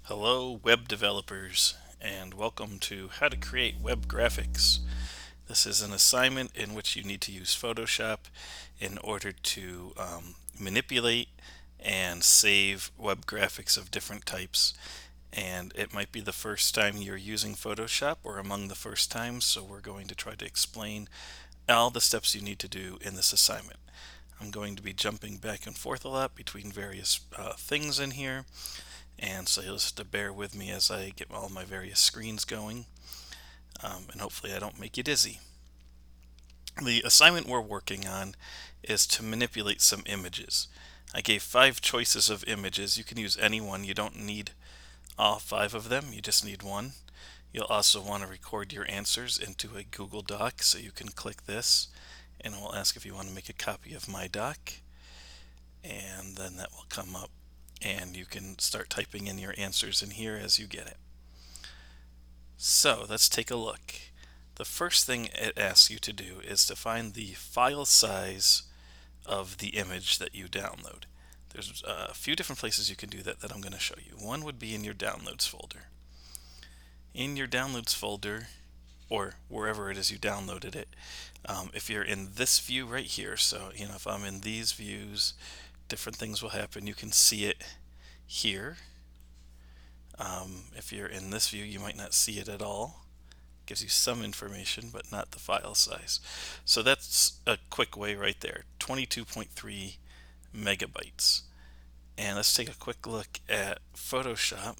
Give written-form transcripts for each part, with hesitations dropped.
Hello, web developers, and welcome to How to Create Web Graphics. This is an assignment in which you need to use Photoshop in order to manipulate and save web graphics of different types. And it might be the first time you're using Photoshop or among the first times, so we're going to try to explain all the steps you need to do in this assignment. I'm going to be jumping back and forth a lot between various things in here, and so you'll just have to bear with me as I get all my various screens going, and hopefully I don't make you dizzy. The assignment we're working on is to manipulate some images. I gave 5 choices of images. You can use any one. You don't need all 5 of them. You just need one. You'll also want to record your answers into a Google Doc, so you can click this and it will ask if you want to make a copy of my doc, and then that will come up and you can start typing in your answers in here as you get it. So let's take a look. The first thing it asks you to do is to find the file size of the image that you download. There's a few different places you can do that I'm going to show you. One would be in your downloads folder. In your downloads folder, or wherever it is you downloaded it, if you're in this view right here, so if I'm in these views, different things will happen. You can see it here. If you're in this view, you might not see it at all. It gives you some information, but not the file size. So that's a quick way right there, 22.3 megabytes. And let's take a quick look at Photoshop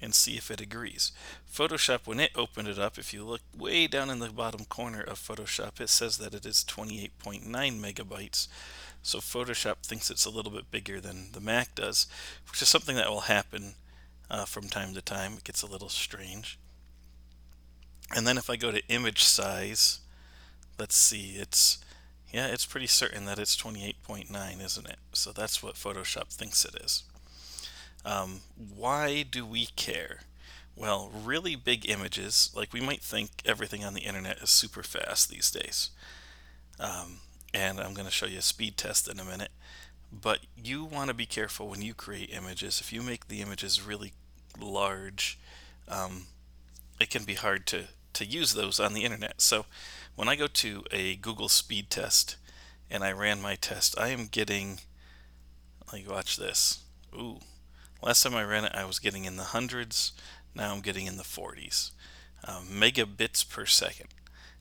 and see if it agrees. Photoshop, when it opened it up, if you look way down in the bottom corner of Photoshop, it says that it is 28.9 megabytes. So Photoshop thinks it's a little bit bigger than the Mac does, which is something that will happen from time to time. It gets a little strange. And then if I go to image size, let's see, it's pretty certain that it's 28.9, isn't it? So that's what Photoshop thinks it is. Why do we care? Well, really big images, like we might think everything on the internet is super fast these days. And I'm going to show you a speed test in a minute. But you want to be careful when you create images. If you make the images really large, it can be hard to use those on the internet. So when I go to a Google speed test and I ran my test, I am getting, like, watch this. Ooh, last time I ran it, I was getting in the hundreds. Now I'm getting in the 40s, megabits per second.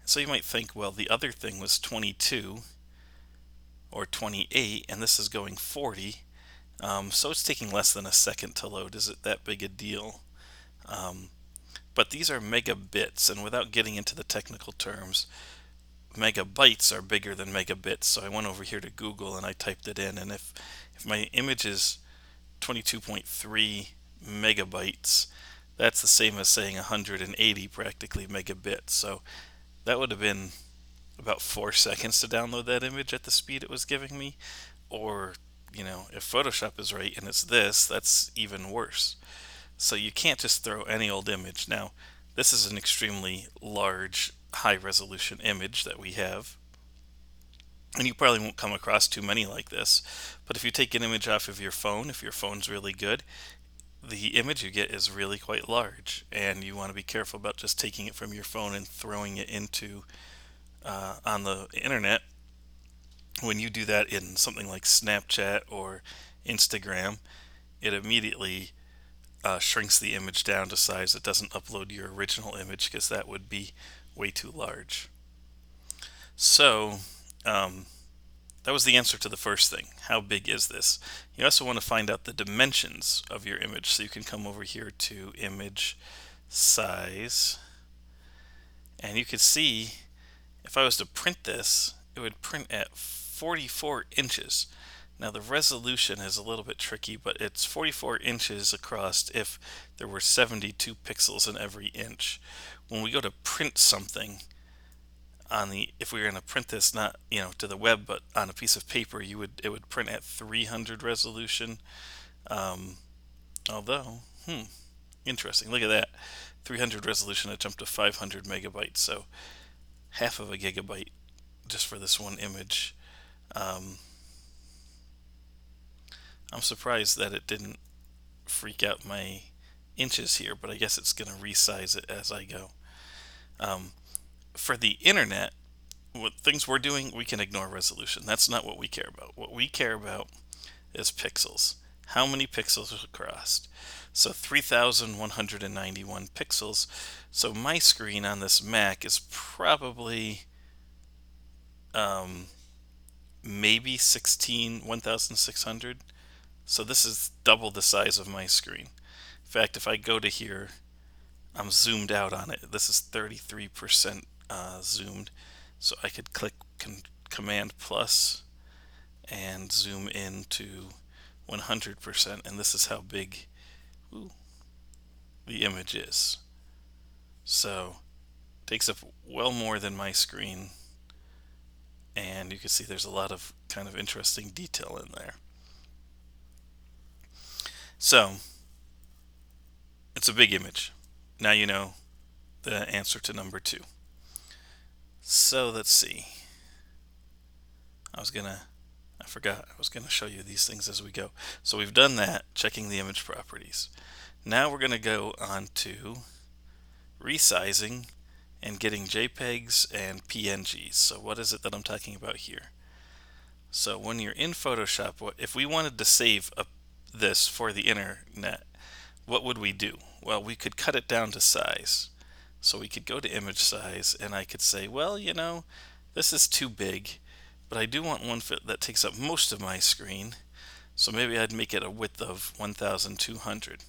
So you might think, well, the other thing was 22 or 28, and this is going 40. So it's taking less than a second to load. Is it that big a deal? But these are megabits, and without getting into the technical terms, megabytes are bigger than megabits. So I went over here to Google and I typed it in, and if my image is 22.3 megabytes, that's the same as saying 180 practically megabits. So that would have been about 4 seconds to download that image at the speed it was giving me. Or, if Photoshop is right and it's this, that's even worse. So you can't just throw any old image. Now, this is an extremely large, high resolution image that we have. And you probably won't come across too many like this. But if you take an image off of your phone, if your phone's really good, the image you get is really quite large. And you want to be careful about just taking it from your phone and throwing it into on the internet. When you do that in something like Snapchat or Instagram, it immediately shrinks the image down to size. It doesn't upload your original image because that would be way too large. So that was the answer to the first thing. How big is this? You also want to find out the dimensions of your image. So you can come over here to image size, and you can see if I was to print this, it would print at 44 inches. Now the resolution is a little bit tricky, but it's 44 inches across if there were 72 pixels in every inch. When we go to print something if we were going to print this not to the web but on a piece of paper, it would print at 300 resolution. Although, interesting. Look at that, 300 resolution. It jumped to 500 megabytes, so half of a gigabyte just for this one image. I'm surprised that it didn't freak out my inches here, but I guess it's going to resize it as I go. Um, for the internet, what things we're doing, we can ignore resolution. That's not what we care about. What we care about is pixels. How many pixels are across? So 3,191 pixels. So my screen on this Mac is probably maybe 1,600. So this is double the size of my screen. In fact, if I go to here, I'm zoomed out on it. This is 33% zoomed. So I could click Command plus and zoom in to 100%, and this is how big the image is. So it takes up well more than my screen, and you can see there's a lot of kind of interesting detail in there. So it's a big image. Now you know the answer to number 2. So let's see. I forgot I was gonna show you these things as we go. So we've done that, checking the image properties. Now we're gonna go on to resizing and getting JPEGs and PNGs. So what is it that I'm talking about here? So when you're in Photoshop, if we wanted to save this for the internet, what would we do? Well, we could cut it down to size. So we could go to image size, and I could say, well, this is too big, but I do want one that takes up most of my screen. So maybe I'd make it a width of 1,200.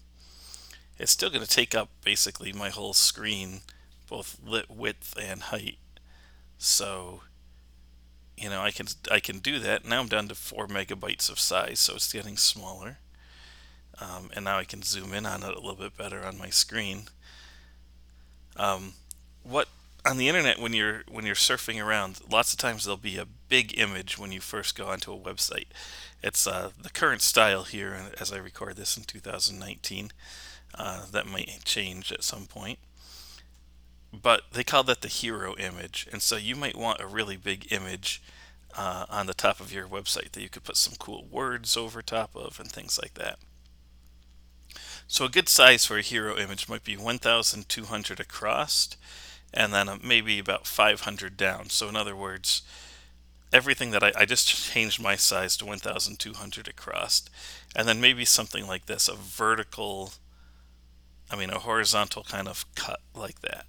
It's still going to take up basically my whole screen, both width and height. So I can do that. Now I'm down to 4 megabytes of size, so it's getting smaller. And now I can zoom in on it a little bit better on my screen. What on the internet, when you're surfing around, lots of times there'll be a big image when you first go onto a website. It's the current style here as I record this in 2019. That might change at some point. But they call that the hero image, and so you might want a really big image on the top of your website that you could put some cool words over top of and things like that. So a good size for a hero image might be 1,200 across, and then maybe about 500 down. So in other words, everything that I just changed my size to 1,200 across, and then maybe something like this, a horizontal kind of cut like that.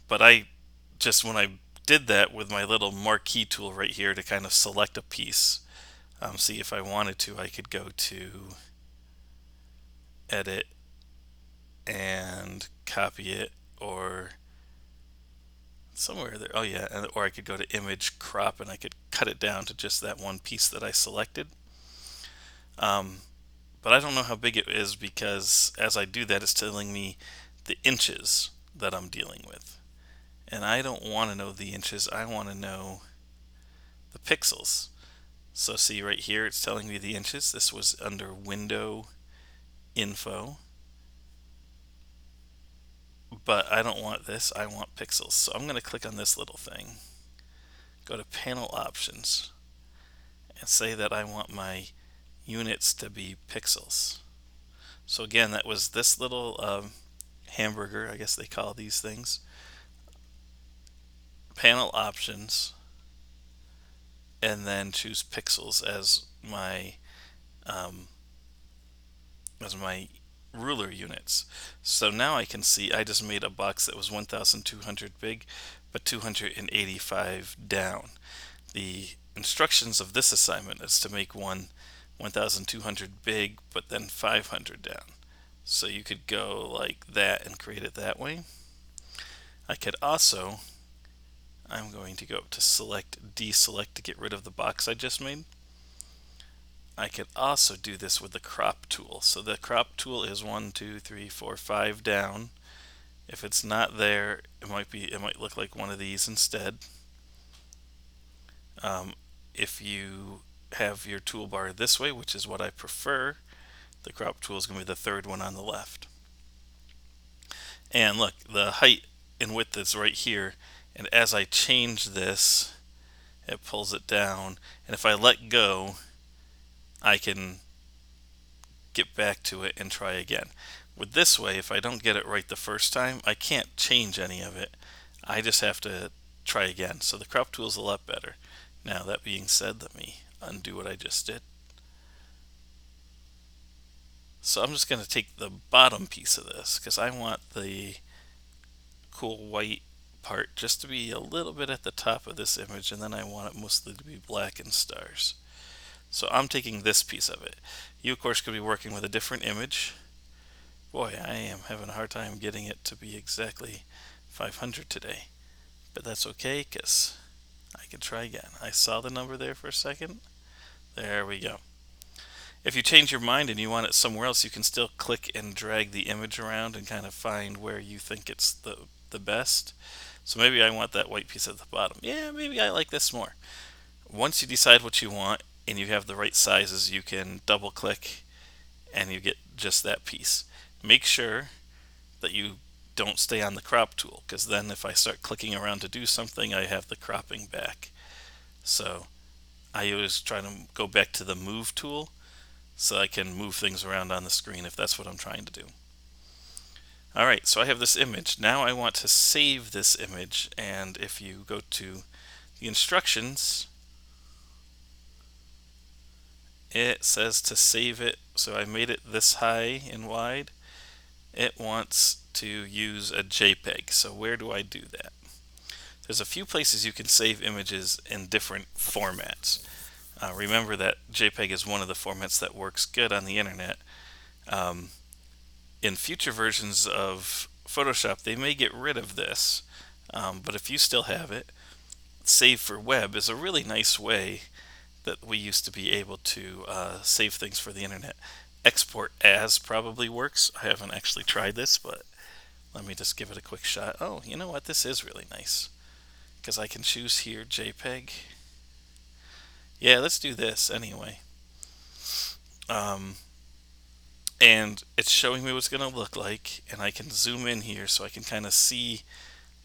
But when I did that with my little marquee tool right here to kind of select a piece, see if I wanted to, I could go to edit and copy it, or somewhere there. Oh yeah, or I could go to image crop and I could cut it down to just that one piece that I selected. But I don't know how big it is, because as I do that, it's telling me the inches that I'm dealing with. And I don't want to know the inches, I want to know the pixels. So see right here, it's telling me the inches. This was under window info. But I don't want this, I want pixels. So I'm going to click on this little thing, go to panel options, and say that I want my units to be pixels. So again, that was this little hamburger, I guess they call these things. Panel options, and then choose pixels as my ruler units. So now I can see I just made a box that was 1,200 big, but 285 down. The instructions of this assignment is to make one 1,200 big, but then 500 down. So you could go like that and create it that way. I could also, I'm going to go up to deselect to get rid of the box I just made. I could also do this with the crop tool. So the crop tool is 1, 2, 3, 4, 5 down. If it's not there, it might look like one of these instead. If you have your toolbar this way, which is what I prefer, the crop tool is going to be the third one on the left. And look, the height and width is right here, and as I change this, it pulls it down, and if I let go, I can get back to it and try again. With this way, if I don't get it right the first time, I can't change any of it. I just have to try again. So the crop tool is a lot better. Now, that being said, let me undo what I just did. So I'm just going to take the bottom piece of this because I want the cool white part just to be a little bit at the top of this image, and then I want it mostly to be black and stars. So I'm taking this piece of it. You, of course, could be working with a different image. Boy, I am having a hard time getting it to be exactly 500 today. But that's okay, because I can try again. I saw the number there for a second. There we go. If you change your mind and you want it somewhere else, you can still click and drag the image around and kind of find where you think it's the best. So maybe I want that white piece at the bottom. Yeah, maybe I like this more. Once you decide what you want and you have the right sizes, you can double click and you get just that piece. Make sure that you don't stay on the crop tool, because then if I start clicking around to do something, I have the cropping back. So I always try to go back to the move tool so I can move things around on the screen if that's what I'm trying to do. Alright, so I have this image. Now I want to save this image, and if you go to the instructions, it says to save it. So I made it this high and wide. It wants to use a JPEG. So where do I do that? There's a few places you can save images in different formats. Remember that JPEG is one of the formats that works good on the internet. In future versions of Photoshop, they may get rid of this, but if you still have it, Save for Web is a really nice way that we used to be able to save things for the internet. Export as probably works. I haven't actually tried this, but let me just give it a quick shot. Oh, you know what? This is really nice, because I can choose here JPEG. Yeah, let's do this anyway. And it's showing me what it's going to look like, and I can zoom in here so I can kind of see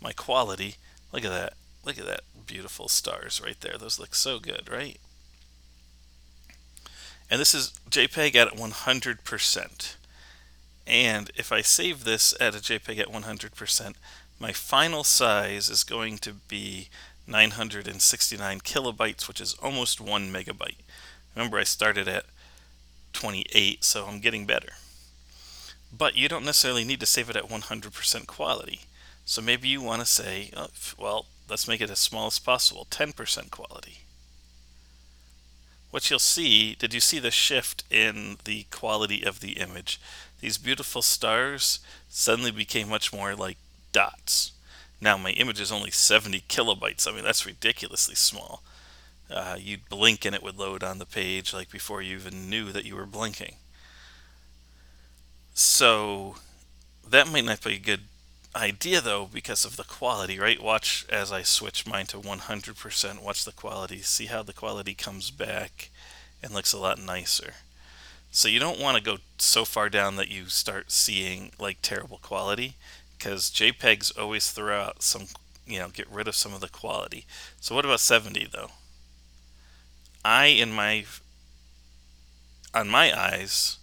my quality. Look at that. Look at that beautiful stars right there. Those look so good, right? And this is JPEG at 100%. And if I save this at a JPEG at 100%, my final size is going to be 969 kilobytes, which is almost 1 megabyte. Remember, I started at 28, so I'm getting better. But you don't necessarily need to save it at 100% quality. So maybe you want to say, oh, well, let's make it as small as possible, 10% quality. What you'll see, did you see the shift in the quality of the image? These beautiful stars suddenly became much more like dots. Now my image is only 70 kilobytes. I mean, that's ridiculously small. You'd blink and it would load on the page like before you even knew that you were blinking. So that might not be a good idea though, because of the quality, right? Watch as I switch mine to 100%. Watch the quality. See how the quality comes back and looks a lot nicer. So you don't want to go so far down that you start seeing like terrible quality, because JPEGs always throw out some, get rid of some of the quality. So what about 70 though? On my eyes,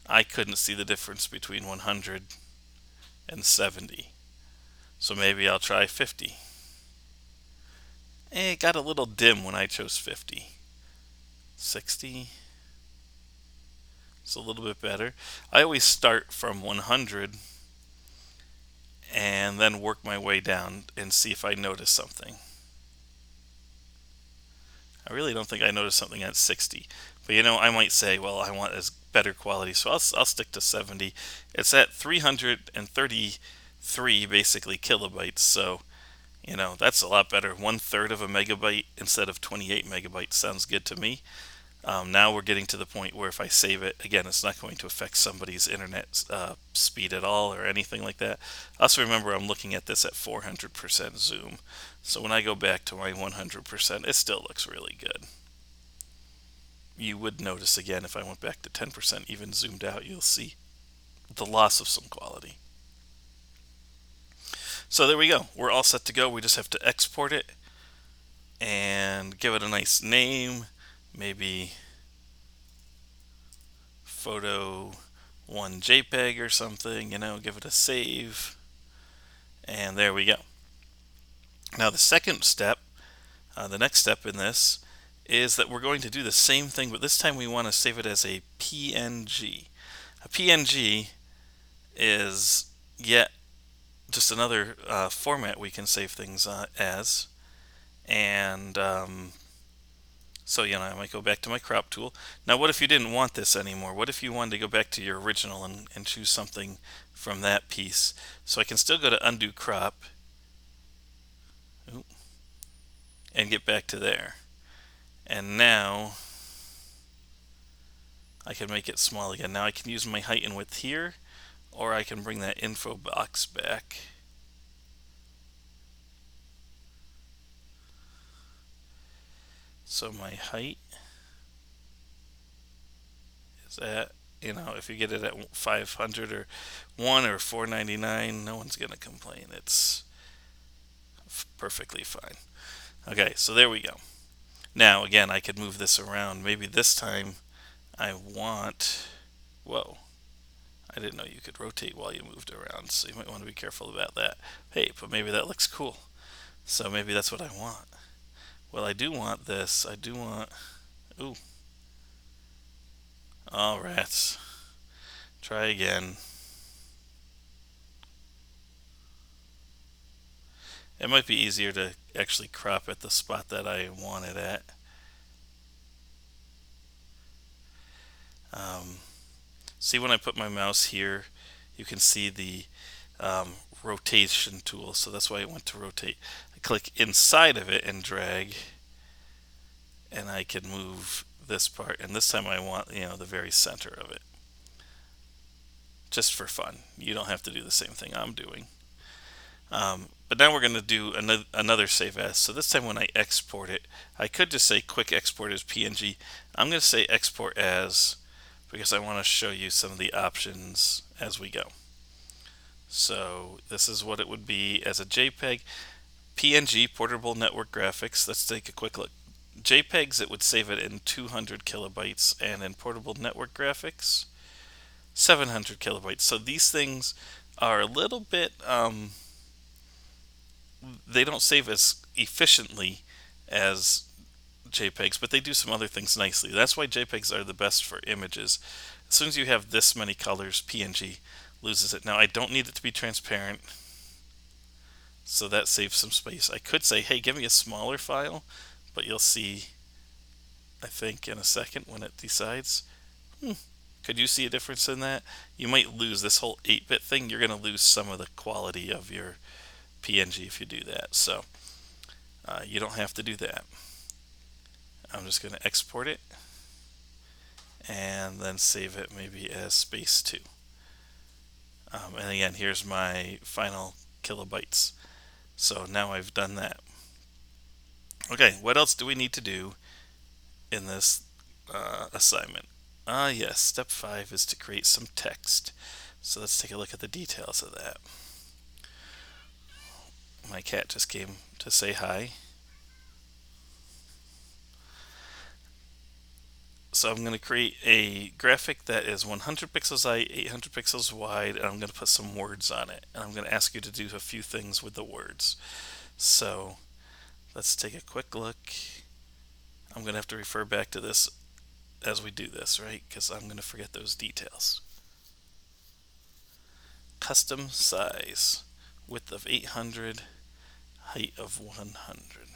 I couldn't see the difference between 100 and 70. So maybe I'll try 50. It got a little dim when I chose 50. 60. It's a little bit better. I always start from 100 and then work my way down and see if I notice something. I really don't think I noticed something at 60. But I might say, well, I want as better quality, so I'll stick to 70. It's at 333 basically kilobytes, so that's a lot better. 1/3 of a megabyte instead of 28 megabytes sounds good to me. Now we're getting to the point where if I save it, again, it's not going to affect somebody's internet speed at all or anything like that. Also remember, I'm looking at this at 400% zoom. So when I go back to my 100%, it still looks really good. You would notice again, if I went back to 10%, even zoomed out, you'll see the loss of some quality. So there we go. We're all set to go. We just have to export it and give it a nice name. Maybe photo one JPEG or something, give it a save, and there we go. Now the second step, the next step in this, is that we're going to do the same thing, but this time we want to save it as a PNG. A PNG is yet just another format we can save things as. And so, I might go back to my crop tool. Now, what if you didn't want this anymore? What if you wanted to go back to your original and choose something from that piece? So I can still go to undo crop and get back to there. And now I can make it small again. Now I can use my height and width here, or I can bring that info box back. So my height is at, if you get it at 500 or 1 or 499, no one's going to complain. It's perfectly fine. Okay, so there we go. Now, again, I could move this around. Maybe this time I want, whoa, I didn't know you could rotate while you moved around, so you might want to be careful about that. Hey, but maybe that looks cool. So maybe that's what I want. Well, I do want this. I do want, ooh. All rats. Try again. It might be easier to actually crop at the spot that I want it at. See, when I put my mouse here, you can see the rotation tool, so that's why I went to rotate. I click inside of it and drag, and I can move this part, and this time I want the very center of it, just for fun. You don't have to do the same thing I'm doing. But now we're going to do another save as. So this time when I export it, I could just say quick export as PNG. I'm going to say export as because I want to show you some of the options as we go. So this is what it would be as a JPEG. PNG, portable network graphics. Let's take a quick look. JPEGs, it would save it in 200 kilobytes, and in portable network graphics, 700 kilobytes. So these things are a little bit, they don't save as efficiently as JPEGs, but they do some other things nicely. That's why JPEGs are the best for images. As soon as you have this many colors, PNG loses it. Now I don't need it to be transparent, so that saves some space. I could say, hey, give me a smaller file, but you'll see, I think, in a second when it decides. Could you see a difference in that? You might lose this whole 8-bit thing. You're going to lose some of the quality of your PNG if you do that. So you don't have to do that. I'm just going to export it and then save it maybe as space 2. And again, here's my final kilobytes. So now I've done that. Okay, what else do we need to do in this assignment? Yes, step 5 is to create some text. So let's take a look at the details of that. My cat just came to say hi. So I'm going to create a graphic that is 100 pixels height, 800 pixels wide, and I'm going to put some words on it. And I'm going to ask you to do a few things with the words. So let's take a quick look. I'm going to have to refer back to this as we do this, right? Because I'm going to forget those details. Custom size, width of 800, height of 100.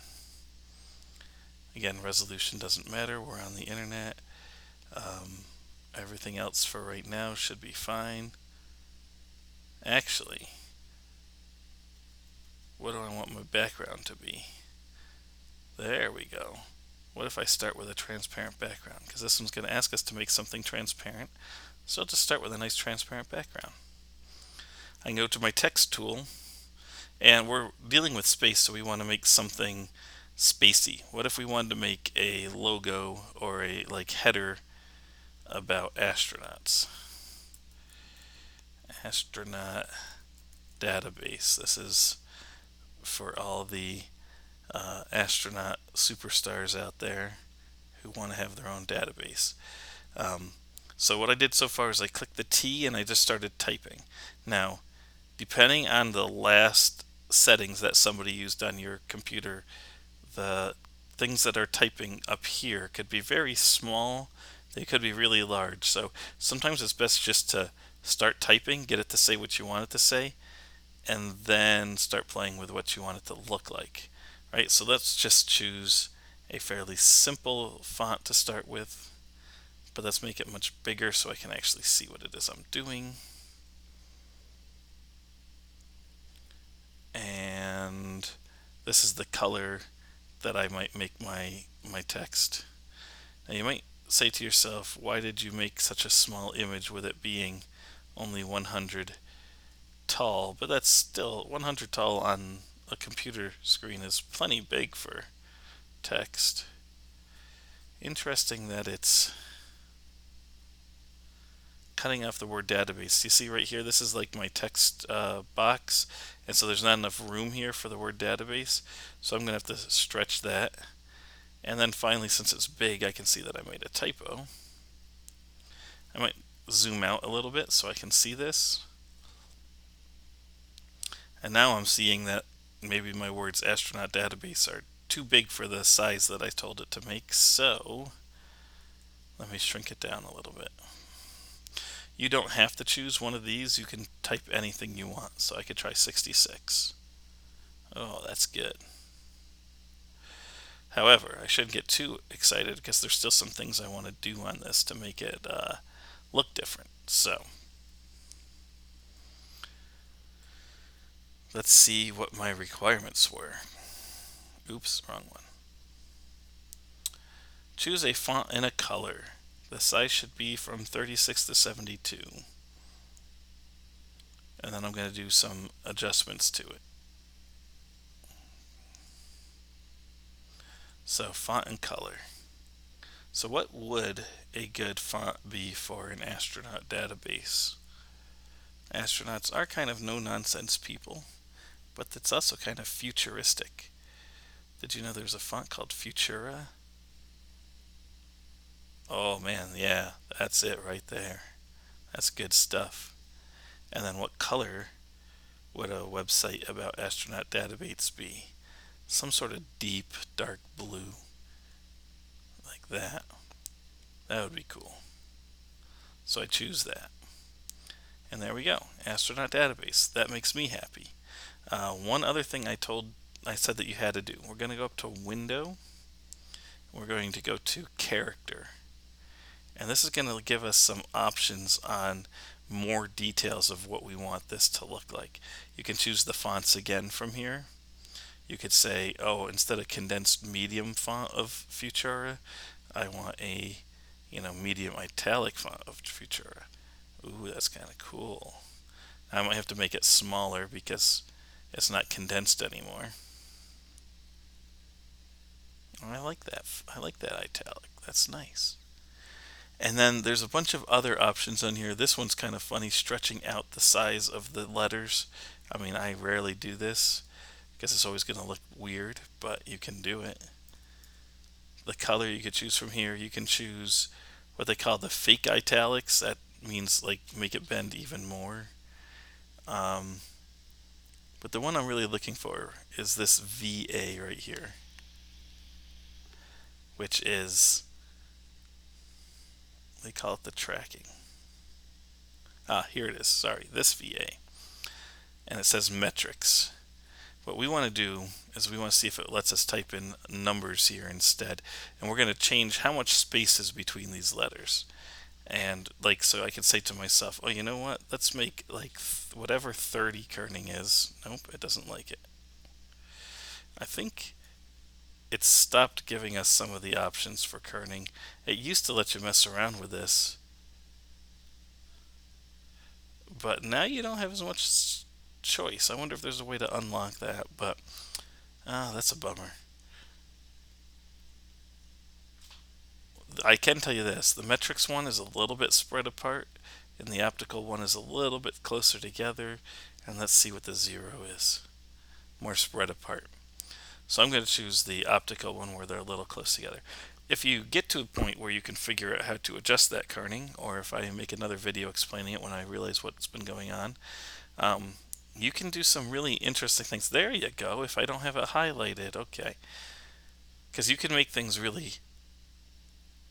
Again, resolution doesn't matter. We're on the internet. Everything else for right now should be fine. Actually, what do I want my background to be? There we go. What if I start with a transparent background? Because this one's going to ask us to make something transparent. So I'll just start with a nice transparent background. I can go to my text tool, and we're dealing with space, so we want to make something spacey. What if we wanted to make a logo or a header about astronauts? Astronaut database. This is for all the astronaut superstars out there who want to have their own database. So what I did so far is I clicked the T and I just started typing. Now, depending on the last settings that somebody used on your computer, the things that are typing up here could be very small, they could be really large. So sometimes it's best just to start typing, get it to say what you want it to say, and then start playing with what you want it to look like. Right? So let's just choose a fairly simple font to start with, but let's make it much bigger so I can actually see what it is I'm doing. And this is the color that I might make my text. Now you might say to yourself, why did you make such a small image with it being only 100 tall? But that's still 100 tall on a computer screen is plenty big for text. Interesting that it's cutting off the word database. You see right here, this is like my text box, and so there's not enough room here for the word database, so I'm going to have to stretch that. And then finally, since it's big, I can see that I made a typo. I might zoom out a little bit so I can see this. And now I'm seeing that maybe my words astronaut database are too big for the size that I told it to make, so let me shrink it down a little bit. You don't have to choose one of these, you can type anything you want, so I could try 66. Oh, that's good. However, I shouldn't get too excited because there's still some things I want to do on this to make it look different. So let's see what my requirements were. Oops, wrong one. Choose a font and a color. The size should be from 36 to 72. And then I'm going to do some adjustments to it. So font and color. So what would a good font be for an astronaut database? Astronauts are kind of no-nonsense people, but it's also kind of futuristic. Did you know there's a font called Futura? Oh man, yeah, that's it right there. That's good stuff. And then what color would a website about astronaut database be? Some sort of deep, dark blue. Like that. That would be cool. So I choose that. And there we go. Astronaut database. That makes me happy. One other thing I said that you had to do. We're going to go up to Window. We're going to go to Character. And this is going to give us some options on more details of what we want this to look like. You can choose the fonts again from here. You could say, oh, instead of condensed medium font of Futura, I want a medium italic font of Futura. Ooh, that's kind of cool. I might have to make it smaller because it's not condensed anymore. I like that. I like that italic. That's nice. And then there's a bunch of other options on here. This one's kind of funny, stretching out the size of the letters. I mean, I rarely do this because it's always going to look weird, but you can do it. The color you could choose from here. You can choose what they call the fake italics. That means like make it bend even more. But the one I'm really looking for is this VA right here, which is, they call it the tracking. Here it is. Sorry, this VA. And it says metrics. What we want to do is we want to see if it lets us type in numbers here instead. And we're going to change how much space is between these letters. And like, so I can say to myself, oh, you know what? Let's make like whatever 30 kerning is. Nope, it doesn't like it. I think it stopped giving us some of the options for kerning. It used to let you mess around with this, but now you don't have as much choice. I wonder if there's a way to unlock that, but that's a bummer. I can tell you this, the metrics one is a little bit spread apart, and the optical one is a little bit closer together, and let's see what the zero is. More spread apart. So I'm going to choose the optical one where they're a little close together. if you get to a point where you can figure out how to adjust that kerning, or if I make another video explaining it when I realize what's been going on, um, you can do some really interesting things. There you go. If I don't have it highlighted, okay. Because you can make things really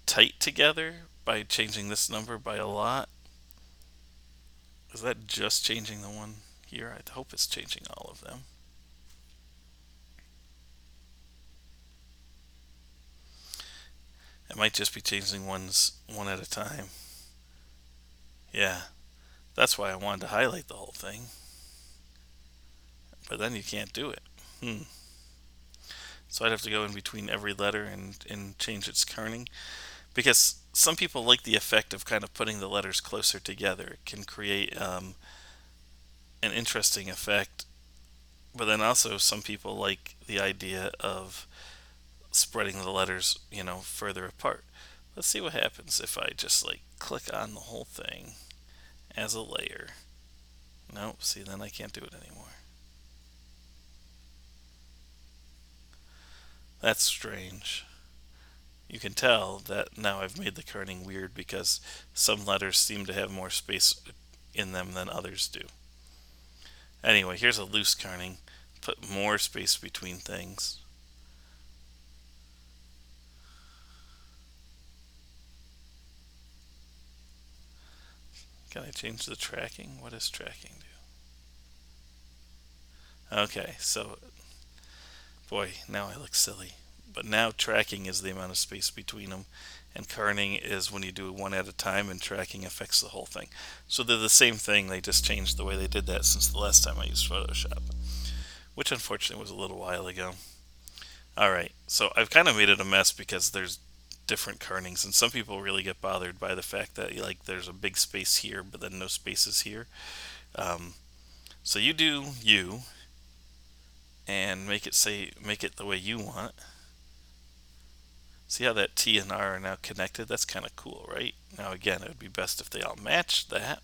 tight together by changing this number by a lot. Is that just changing the one here? I hope it's changing all of them. It might just be changing ones one at a time. Yeah, that's why I wanted to highlight the whole thing. But then you can't do it. So I'd have to go in between every letter and change its kerning. Because some people like the effect of kind of putting the letters closer together. It can create an interesting effect. But then also some people like the idea of spreading the letters, further apart. Let's see what happens if I just like click on the whole thing as a layer. Nope, see, then I can't do it anymore. That's strange. You can tell that now I've made the kerning weird because some letters seem to have more space in them than others do. Anyway, here's a loose kerning. Put more space between things. Can I change the tracking? What does tracking do? Okay, so, boy, now I look silly. But now tracking is the amount of space between them, and kerning is when you do one at a time, and tracking affects the whole thing. So they're the same thing, they just changed the way they did that since the last time I used Photoshop, which unfortunately was a little while ago. Alright, so I've kind of made it a mess because there's different kernings, and some people really get bothered by the fact that like there's a big space here, but then no spaces here. So you do you, and make it the way you want. See how that T and R are now connected? That's kind of cool, right? Now again, it would be best if they all matched that.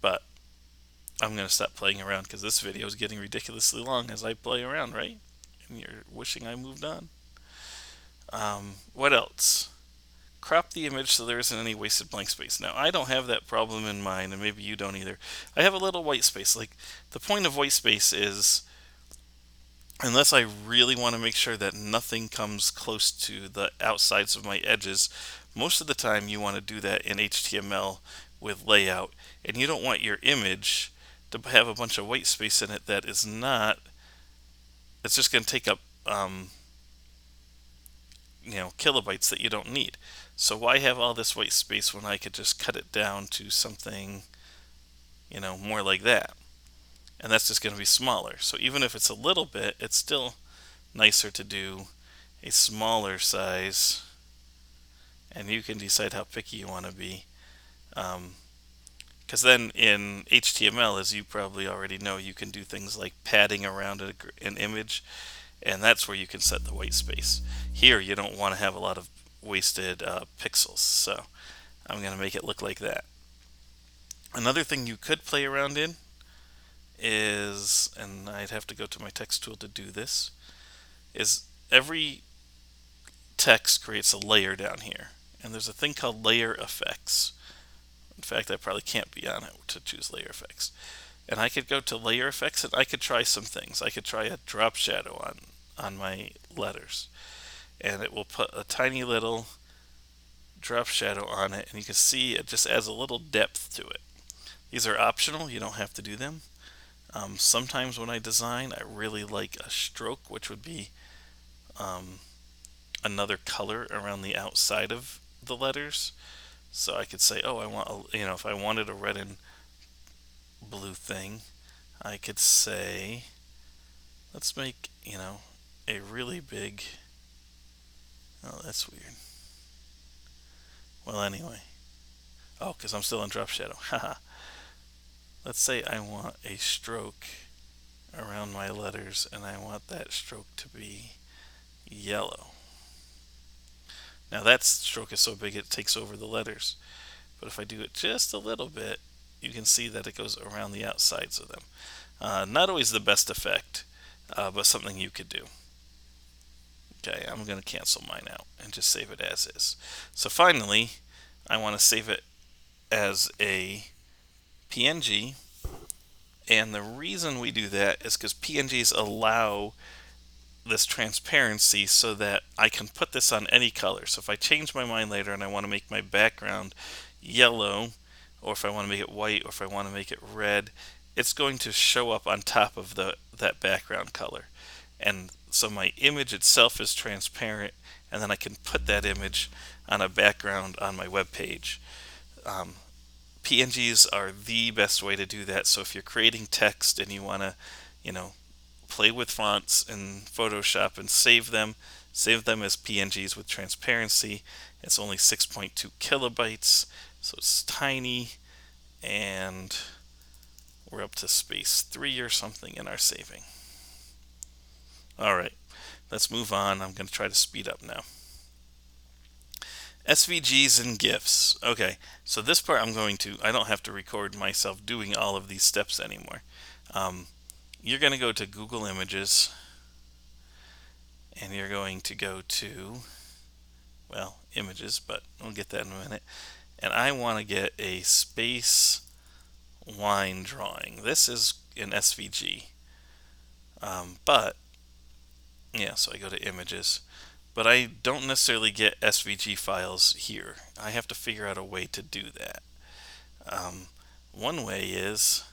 But I'm going to stop playing around because this video is getting ridiculously long as I play around, right? And you're wishing I moved on. What else? Crop the image so there isn't any wasted blank space. Now, I don't have that problem in mind, and maybe you don't either. I have a little white space. Like, the point of white space is, unless I really want to make sure that nothing comes close to the outsides of my edges, most of the time you want to do that in HTML with layout, and you don't want your image to have a bunch of white space in it that is not, it's just going to take up kilobytes that you don't need. So why have all this white space when I could just cut it down to something more like that? And that's just going to be smaller. So even if it's a little bit, it's still nicer to do a smaller size, and you can decide how picky you want to be. Because then in HTML, as you probably already know, you can do things like padding around an image, and that's where you can set the white space. Here, you don't want to have a lot of wasted pixels, so I'm going to make it look like that. Another thing you could play around in is, and I'd have to go to my text tool to do this, is every text creates a layer down here, and there's a thing called layer effects. In fact, I probably can't be on it to choose layer effects. And I could go to layer effects and I could try some things. I could try a drop shadow on my letters, and it will put a tiny little drop shadow on it, and you can see it just adds a little depth to it. These are optional, you don't have to do them. Sometimes when I design, I really like a stroke, which would be another color around the outside of the letters. So I could say, oh, I want, if I wanted a red and blue thing, I could say, let's make, a really big, oh, that's weird. Well, anyway. Oh, because I'm still in drop shadow. Haha. Let's say I want a stroke around my letters, and I want that stroke to be yellow. Now that stroke is so big it takes over the letters. But if I do it just a little bit, you can see that it goes around the outsides of them. Not always the best effect, but something you could do. Okay, I'm going to cancel mine out and just save it as is. So finally, I want to save it as a PNG, and the reason we do that is because PNGs allow this transparency so that I can put this on any color. So if I change my mind later and I want to make my background yellow, or if I want to make it white, or if I want to make it red, it's going to show up on top of that background color. And so my image itself is transparent, and then I can put that image on a background on my web page. PNGs are the best way to do that. So if you're creating text and you want to, you know, play with fonts in Photoshop and save them as PNGs with transparency. It's only 6.2 kilobytes, so it's tiny, and we're up to space 3 or something in our saving. All right, let's move on. I'm going to try to speed up now. SVGs and GIFs. Okay, so this part I don't have to record myself doing all of these steps anymore. You're going to go to Google Images, and you're going to go to, well, images, but we'll get that in a minute. And I want to get a space line drawing. This is an SVG. But, yeah, so I go to images. But I don't necessarily get SVG files here. I have to figure out a way to do that. One way is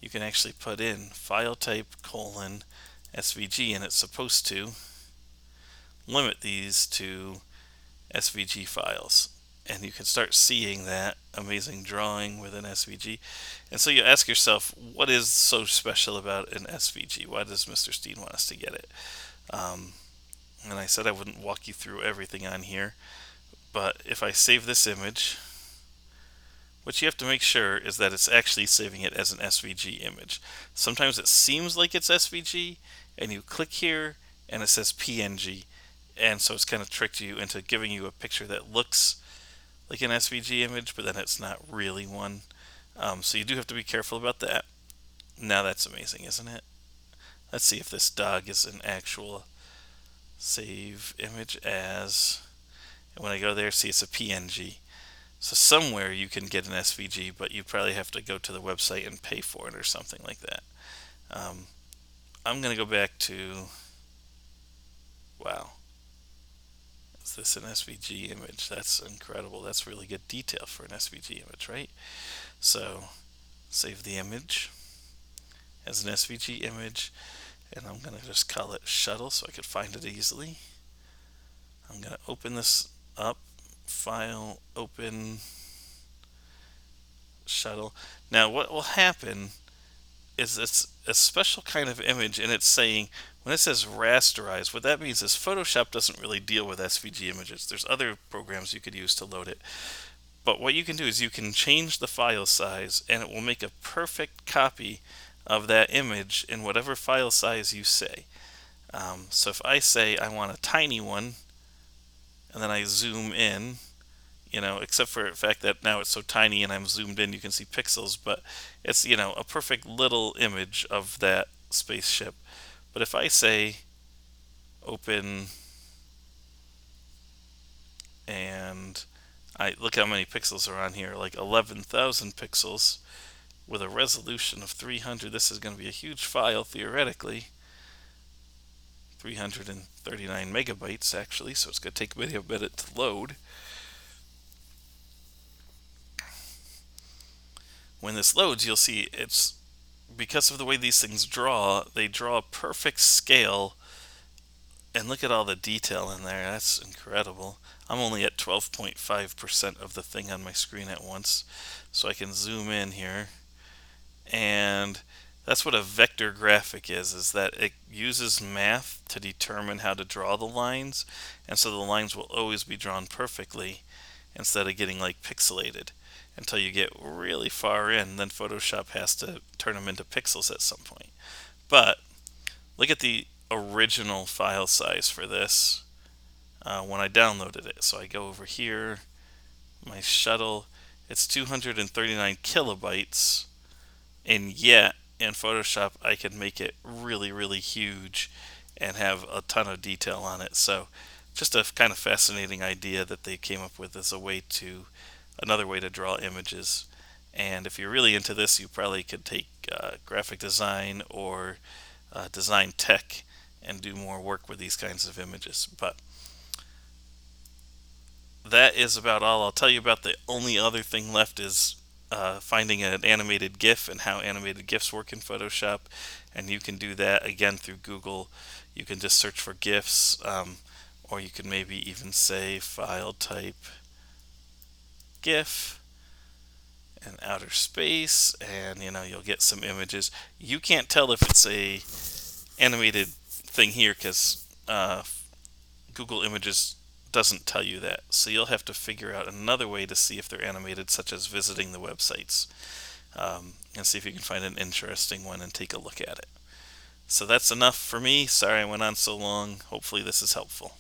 you can actually put in file type : SVG, and it's supposed to limit these to SVG files. And you can start seeing that amazing drawing with an SVG. And so you ask yourself, what is so special about an SVG? Why does Mr. Steen want us to get it? And I said I wouldn't walk you through everything on here, but if I save this image, what you have to make sure is that it's actually saving it as an SVG image. Sometimes it seems like it's SVG, and you click here and it says PNG, and so it's kind of tricked you into giving you a picture that looks like an SVG image, but then it's not really one. So you do have to be careful about that. Now that's amazing, isn't it? Let's see if this dog is an actual save image as, and when I go there, see it's a PNG. So somewhere you can get an SVG, but you probably have to go to the website and pay for it or something like that. I'm going to go back to, wow, is this an SVG image? That's incredible. That's really good detail for an SVG image, right? So save the image as an SVG image, and I'm going to just call it shuttle so I could find it easily. I'm going to open this up, file, open, shuttle. Now what will happen is it's a special kind of image, and it's saying, when it says rasterize, what that means is Photoshop doesn't really deal with SVG images. There's other programs you could use to load it. But what you can do is you can change the file size, and it will make a perfect copy of that image in whatever file size you say. So if I say I want a tiny one, and then I zoom in, except for the fact that now it's so tiny and I'm zoomed in, you can see pixels, but it's, a perfect little image of that spaceship. But if I say open, and I look how many pixels are on here, like 11,000 pixels with a resolution of 300. This is going to be a huge file theoretically. 339 megabytes actually, so it's going to take me a minute to load. When this loads, you'll see it's because of the way these things draw, they draw a perfect scale, and look at all the detail in there. That's incredible. I'm only at 12.5% of the thing on my screen at once, so I can zoom in here, and that's what a vector graphic is that it uses math to determine how to draw the lines, and so the lines will always be drawn perfectly instead of getting like pixelated until you get really far in. Then Photoshop has to turn them into pixels at some point. But look at the original file size for this when I downloaded it. So I go over here, my shuttle, It's 239 kilobytes, and yet in Photoshop I can make it really, really huge and have a ton of detail on it. So just a kind of fascinating idea that they came up with as a way to another way to draw images. And if you're really into this, you probably could take graphic design or design tech and do more work with these kinds of images. But that is about all. I'll tell you about the only other thing left is finding an animated GIF and how animated GIFs work in Photoshop. And you can do that again through Google. You can just search for GIFs, or you can maybe even say file type GIF and outer space, and you'll get some images. You can't tell if it's a animated thing here because Google Images doesn't tell you that. So you'll have to figure out another way to see if they're animated, such as visiting the websites, and see if you can find an interesting one and take a look at it. So that's enough for me. Sorry I went on so long. Hopefully this is helpful.